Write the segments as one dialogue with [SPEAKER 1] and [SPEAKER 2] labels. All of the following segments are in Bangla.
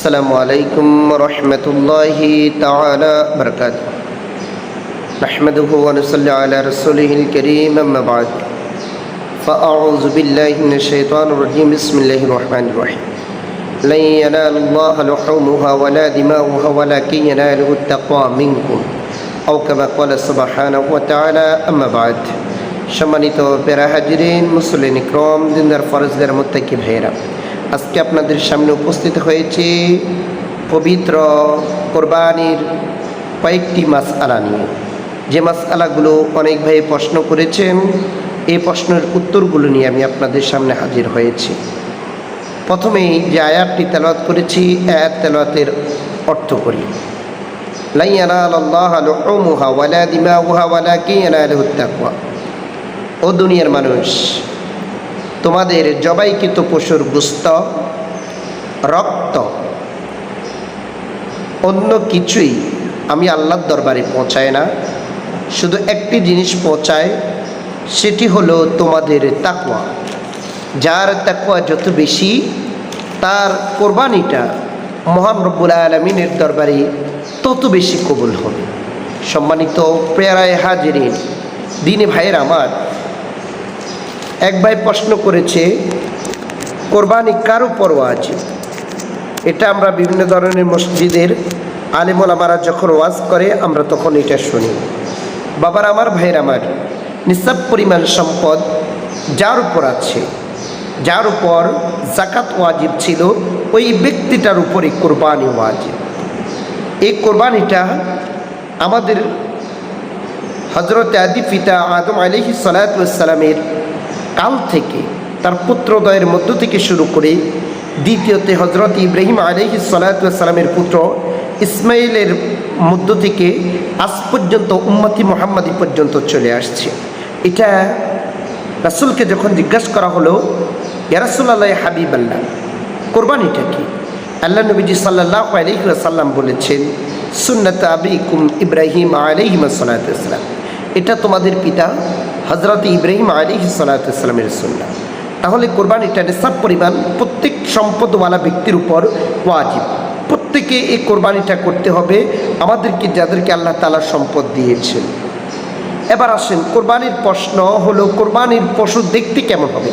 [SPEAKER 1] আসসালামু আলাইকুম রহমতুল্লাহি তাআলা বারাকাতুহু। নাহমাদুহু ওয়া নুসাল্লি আলা রাসূলিহিল কারীম, আম্মা বা'দ। ফাআউযু বিল্লাহি মিনাশ শাইতানির রাজীম। বিসমিল্লাহির রহমানির রহিম। লা ইয়ানালুল্লাহা লুহুমুহা ওয়া লা দিমাউহা ওয়ালাকিন ইয়ানালুহুত তাকওয়া মিনকুম আও কামা ক্বালা সুবহানাহু ওয়া তাআলা, আম্মা বা'দ। সম্মানিত প্যারা হাজিরিন, মুসলিম ইকরাম, দিনদার ফরজগার মুত্তাকি ভাইয়েরা, আজকে আপনাদের সামনে উপস্থিত হয়েছে পবিত্র কোরবানির কয়েকটি মাসআলা নিয়ে। যে মাসআলাগুলো অনেক ভাই প্রশ্ন করেছেন, এই প্রশ্নের উত্তরগুলো নিয়ে আমি আপনাদের সামনে হাজির হয়েছি। প্রথমেই যে আয়াতটি তেলাওয়াত করেছি, আয়াত তেলাওয়াতের অর্থ করি। লা ইয়ানালুল্লাহা লুহুমুহা ওয়া লা দিমাউহা ওয়ালাকিন ইয়ানালুহুত তাকওয়া। ও দুনিয়ার মানুষ, তোমাদের জবাইকৃত পশুর গোশত, রক্ত, অন্য কিছুই আমি আল্লাহর দরবারে পৌঁছায় না। শুধু একটি জিনিস পৌঁছায়, সেটি হলো তোমাদের তাকওয়া। যার তাকওয়া যত বেশি, তার কোরবানিটা মহান রব্বুল আলামিনের দরবারে তত বেশি কবুল হবে। সম্মানিত প্যারায় হাজিরিন, দিনে ভাইয়ের আমার, এক ভাই প্রশ্ন করেছে কোরবানি কার উপর ওয়াজিব। এটা আমরা বিভিন্ন ধরনের মসজিদের আলেম ওলামারা যখন ওয়াজ করে, আমরা তখন এটা শুনি। বাবার আমার, ভাইয়ের আমার, নিসাব পরিমাণ সম্পদ যার উপর আছে, যার উপর যাকাত ওয়াজিব ছিল, ওই ব্যক্তিটার উপরে কোরবানি ওয়াজিব। এই কোরবানিটা আমাদের হজরত আদি পিতা আদম আলাইহিস সালাতু ওয়াস সালামের কাল থেকে, তার পুত্রদ্বয়ের মধ্য থেকে শুরু করে দ্বিতীয়তে হজরত ইব্রাহিম আলাইহিস সালাতু ওয়াস সালামের পুত্র ইসমাইলের মধ্য থেকে আজ পর্যন্ত উম্মতি মুহাম্মাদি পর্যন্ত চলে আসছে। এটা রাসূলকে যখন জিজ্ঞাসা করা হলো, ইয়া রাসূলুল্লাহ, হাবিবাল্লাহ, কোরবানিটা কি? আল্লাহ নবীজি সাল্লাল্লাহু আলাইহি ওয়াসাল্লাম বলেছেন, সুন্নাত আবিকুম ইব্রাহিম আলাইহিস সালাতু ওয়াস সালাম। এটা তোমাদের পিতা হজরত ইব্রাহিম আলাইহিস সালাতু ওয়াস সালামের সুন্নাহ। তাহলে কোরবানিটা নিসাব পরিমাণ প্রত্যেক সম্পদওয়ালা ব্যক্তির উপর ওয়াজিব। প্রত্যেকে এই কোরবানিটা করতে হবে, আমাদেরকে যাদেরকে আল্লাহ তাআলা সম্পদ দিয়েছেন। এবার আসেন, কোরবানির প্রশ্ন হলো, কোরবানির পশু দেখতে কেমন হবে?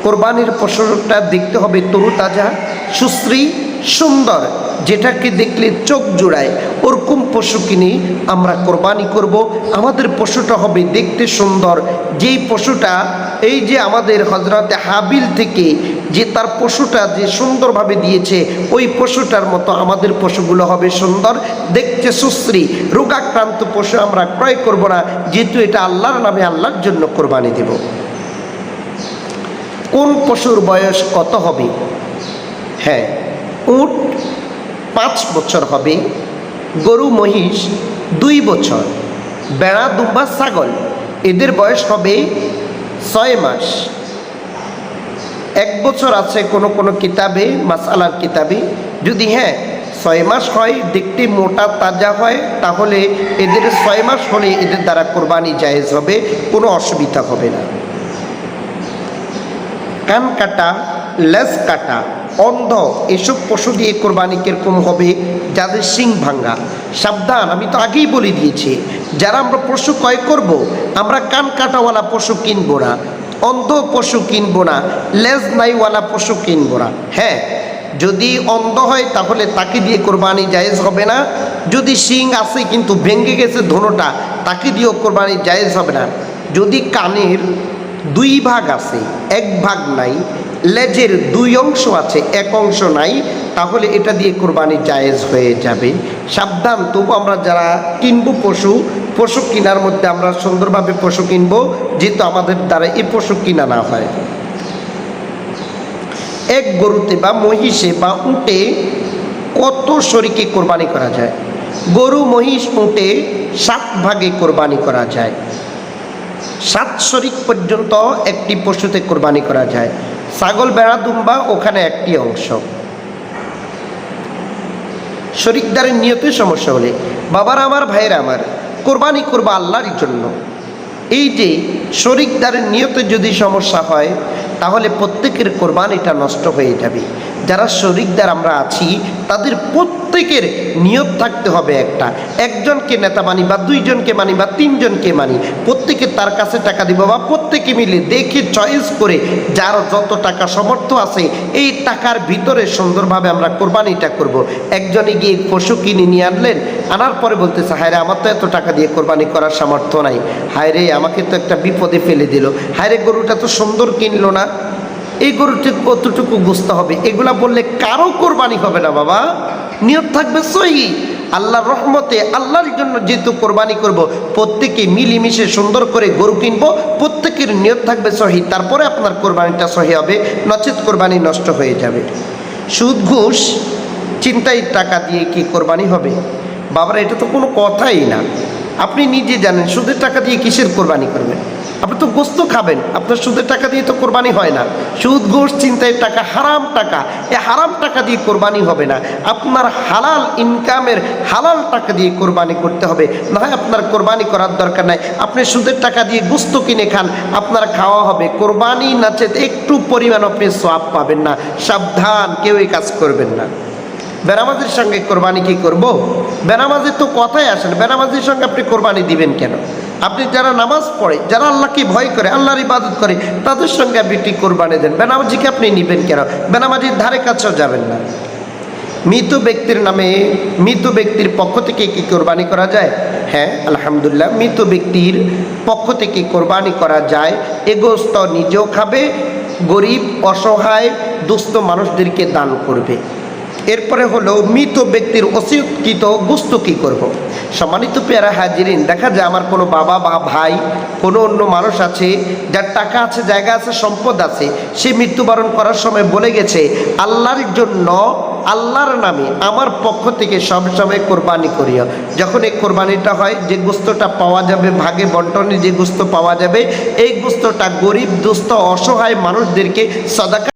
[SPEAKER 1] কোরবানির পশুটা দেখতে হবে তরুতাজা, সুশ্রী, সুন্দর, যেটাকে দেখলে চোখ জোড়ায়, ওরকম পশু কিনে আমরা কোরবানি করব। আমাদের পশুটা হবে দেখতে সুন্দর। যেই পশুটা, এই যে আমাদের হজরতে হাবিল থেকে যে তার পশুটা যে সুন্দরভাবে দিয়েছে, ওই পশুটার মতো আমাদের পশুগুলো হবে সুন্দর, দেখতে সুশ্রী। রোগাক্রান্ত পশু আমরা ক্রয় করব না, যেহেতু এটা আল্লাহর নামে, আল্লাহর জন্য কোরবানি দেব। কোন পশুর বয়স কত হবে? হ্যাঁ, উট 5 বছর হবে, গরু মহিষ 2 বছর, বেড়া দুম্বা ছাগল এদের বয়স হবে 6 মাস। 1 বছর আছে কোনো কোনো কিতাবে, মাসআলার কিতাবে। যদি 6 মাস হয়, দেখতে মোটা তাজা হয়, তাহলে এদের 6 মাস হলে এদের দ্বারা কোরবানি জায়েজ হবে, কোনো অসুবিধা হবে না। কান কাটা, লেজ কাটা, অন্ধ, এসব পশু দিয়ে কোরবানি কিরকম হবে? যাদের শিং ভাঙ্গা। সাবধান, আমি তো আগেই বলে দিয়েছি, যারা আমরা পশু ক্রয় করব, আমরা কান কাটাওয়ালা পশু কিনবো না, অন্ধ পশু কিনবো না, লেজ নাইওয়ালা পশু কিনবো না। হ্যাঁ, যদি অন্ধ হয় তাহলে তাকে দিয়ে কোরবানি জায়েজ হবে না। যদি শিং আছে কিন্তু ভেঙে গেছে ধনুটা, তাকে দিয়েও কোরবানি জায়েজ হবে না। যদি কানের 2 ভাগ আছে, 1 ভাগ নাই, লেজের 2 অংশ আছে, 1 অংশ নাই, তাহলে এটা দিয়ে কোরবানি জায়েজ হয়ে যাবে। সাবধান, তবু আমরা যারা কিনবো পশু কেনার মধ্যে আমরা সুন্দরভাবে পশু কিনবো, যেহেতু আমাদের দ্বারা এই পশু কিনা না হয়। এক গরুতে বা মহিষে বা উটে কত শরীকে কোরবানি করা যায়? গরু, মহিষ, উটে 7 ভাগে কোরবানি করা যায়। 7 শরীক পর্যন্ত একটি পশুতে কোরবানি করা যায়। ছাগল, বেড়া, দুম্বা ওখানে একটি অংশ। শরীকদারের নিয়তে সমস্যা হলে, বাবার আমার, ভাইয়ের আমার, কোরবানি করবা আল্লাহর জন্য। এই যে শরীকদারের নিয়তে যদি সমস্যা হয়, তাহলে প্রত্যেকের কোরবানিটা নষ্ট হয়ে যাবে। যারা শরিকদার আমরা আছি তাদের প্রত্যেকের নিয়ত থাকতে হবে একটা, একজনকে নেতা মানি বা দুইজনকে মানি বা তিনজনকে মানি, প্রত্যেকে তার কাছে টাকা দিব বা প্রত্যেকে মিলে দেখে চয়েস করে যার যত টাকা সামর্থ্য আছে এই টাকার ভিতরে সুন্দরভাবে আমরা কোরবানিটা করব। একজনে গিয়ে পশু কিনে নিয়ে আনলেন, আনার পরে বলতেছে হায় রে আমার তো এত টাকা দিয়ে কোরবানি করার সামর্থ্য নাই, হায় রে আমাকে তো একটা বিপদে ফেলে দিল, হায় রে গরুটা তো সুন্দর কিনলো না, এই গরুটি কতটুকু বুঝতে হবে, এগুলা বললে কারো কোরবানি হবে না বাবা। নিয়ত থাকবে সহি, আল্লাহর রহমতে আল্লাহর জন্য যেহেতু কোরবানি করব, প্রত্যেকে মিলিমিশে সুন্দর করে গরু কিনবো, প্রত্যেকের নিয়ত থাকবে সহি, তারপরে আপনার কোরবানিটা সহি হবে, নচেত কোরবানি নষ্ট হয়ে যাবে। সুদ ঘুষ চিন্তায় টাকা দিয়ে কি কোরবানি হবে? বাবারা এটা তো কোনো কথাই না। আপনি নিজে জানেন সুদের টাকা দিয়ে কিসের কোরবানি করবেন? আপনি তো গোস্ত খাবেন, আপনার সুদের টাকা দিয়ে তো কোরবানি হয় না। সুদ ঘুষ চিন্তায় টাকা হারাম টাকা, এই হারাম টাকা দিয়ে কোরবানি হবে না। আপনার হালাল ইনকামের হালাল টাকা দিয়ে কোরবানি করতে হবে, না হয় আপনার কোরবানি করার দরকার নাই। আপনি সুদের টাকা দিয়ে গোস্ত কিনে খান, আপনার খাওয়া হবে, কোরবানি নাচেত একটু পরিমাণ আপনি সওয়াব পাবেন না। সাবধান, কেউ এই কাজ করবেন না। বেনামাজির সঙ্গে কোরবানি কি করব? বেনামাজির তো কথাই আসেন, বেনামাজির সঙ্গে আপনি কোরবানি দিবেন কেন? আপনি যারা নামাজ পড়ে, যারা আল্লাহকে ভয় করে, আল্লাহর ইবাদত করে, তাদের সঙ্গে আপনি কোরবানি দেন। বেনামাজিকে আপনি নেবেন কেন? বেনামাজির ধারে কাছেও যাবেন না। মৃত ব্যক্তির নামে, মৃত ব্যক্তির পক্ষ থেকে কি কোরবানি করা যায়? হ্যাঁ আলহামদুলিল্লাহ, মৃত ব্যক্তির পক্ষ থেকে কোরবানি করা যায়। এ গোস্ত নিজেও খাবে, গরিব অসহায় দুস্থ মানুষদেরকে দান করবে। এরপরে হলো মৃত ব্যক্তির অসিয়তকৃত গোস্ত কী করব। সম্মানিত পেয়ারা হাজিরিন, দেখা যায় আমার কোনো বাবা বা ভাই, কোনো অন্য মানুষ আছে যার টাকা আছে, জায়গা আছে, সম্পদ আছে, সে মৃত্যুবরণ করার সময় বলে গেছে আল্লাহর জন্য, আল্লাহর নামে আমার পক্ষ থেকে সবসময় কোরবানি করিও। যখন এই কোরবানিটা হয়, যে গোস্তটা পাওয়া যাবে ভাগে বন্টনে, যে গোস্ত পাওয়া যাবে, এই গোস্তটা গরিব দুস্থ অসহায় মানুষদেরকে সাদাকা